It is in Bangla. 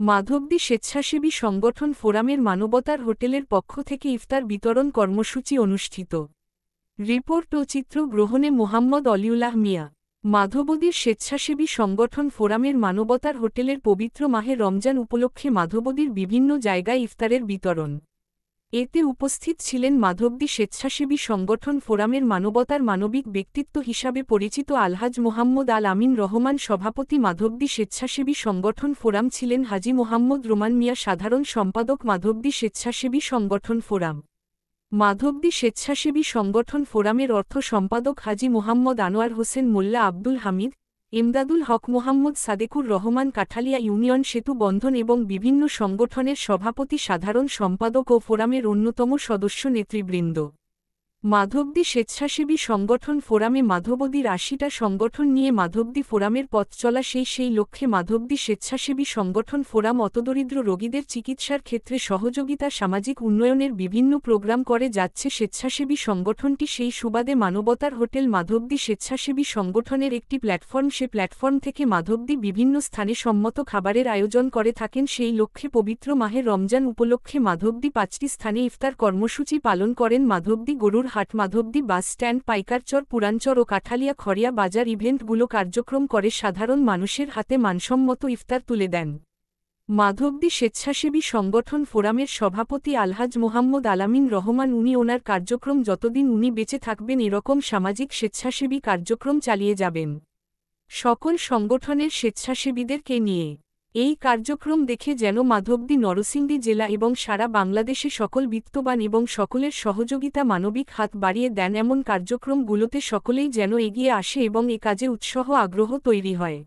মাধবদী স্বেচ্ছাসেবী সংগঠন ফোরামের মানবতার হোটেলের পক্ষ থেকে ইফতার বিতরণ কর্মসূচি অনুষ্ঠিত। রিপোর্ট ও চিত্র গ্রহণে মোহাম্মদ অলিউল্লাহ মিয়া। মাধবদীর স্বেচ্ছাসেবী সংগঠন ফোরামের মানবতার হোটেলের পবিত্র মাহে রমজান উপলক্ষে মাধবদীর বিভিন্ন জায়গায় ইফতারের বিতরণ। এতে উপস্থিত ছিলেন মাধবদী স্বেচ্ছাসেবী সংগঠন ফোরামের মানবতার মানবিক ব্যক্তিত্ব হিসাবে পরিচিত আলহাজ মোহাম্মদ আল আমিন রহমান সভাপতি, মাধবদী স্বেচ্ছাসেবী সংগঠন ফোরাম ছিলেন হাজী মোহাম্মদ রোমান মিয়া সাধারণ সম্পাদক, মাধবদী স্বেচ্ছাসেবী সংগঠন ফোরাম। মাধবদী স্বেচ্ছাসেবী সংগঠন ফোরামের অর্থ সম্পাদক হাজী মোহাম্মদ আনোয়ার হোসেন মোল্লা, আব্দুল হামিদ, এমদাদুল হক, মোহাম্মদ সাদেকুর রহমান, কাঠালিয়া ইউনিয়ন সেতু বন্ধন এবং বিভিন্ন সংগঠনের সভাপতি, সাধারণ সম্পাদক ও ফোরামের অন্যতম সদস্য নেতৃবৃন্দ। মাধবদী স্বেচ্ছাসেবী সংগঠন ফোরামে মাধবদীর ৮০টা সংগঠন নিয়ে মাধবদী ফোরামের পথ চলা, সেই লক্ষ্যে মাধবদী স্বেচ্ছাসেবী সংগঠন ফোরাম অতদরিদ্র রোগীদের চিকিৎসার ক্ষেত্রে সহযোগিতা, সামাজিক উন্নয়নের বিভিন্ন প্রোগ্রাম করে যাচ্ছে। স্বেচ্ছাসেবী সংগঠনটি সেই সুবাদে মানবতার হোটেল মাধবদী স্বেচ্ছাসেবী সংগঠনের একটি প্ল্যাটফর্ম, সে প্ল্যাটফর্ম থেকে মাধবদী বিভিন্ন স্থানে সম্মত খাবারের আয়োজন করে থাকেন। সেই লক্ষ্যে পবিত্র মাহে রমজান উপলক্ষে মাধবদী ৫টি স্থানে ইফতার কর্মসূচি পালন করেন। মাধবদী গরুর হাট, মাধবদী বাস স্ট্যান্ড, পাইকারচর, পুরানচর ও কাঠালিয়া খড়িয়া বাজার ইভেন্টগুলো কার্যক্রম করে সাধারণ মানুষের হাতে মানসম্মত ইফতার তুলে দেন। মাধবদী স্বেচ্ছাসেবী সংগঠন ফোরামের সভাপতি আলহাজ মোহাম্মদ আলামিন রহমান, উনি ওনার কার্যক্রম যতদিন উনি বেঁচে থাকবেন এরকম সামাজিক স্বেচ্ছাসেবী কার্যক্রম চালিয়ে যাবেন সকল সংগঠনের স্বেচ্ছাসেবীদেরকে নিয়ে। এই কার্যক্রম দেখে যেন মাধবদী, নরসিংদী জেলা এবং সারা বাংলাদেশে সকল বিত্তবান এবং সকলের সহযোগিতা মানবিক হাত বাড়িয়ে দেন। এমন কার্যক্রমগুলোতে সকলেই যেন এগিয়ে আসে এবং এ কাজে উৎসাহ আগ্রহ তৈরি হয়।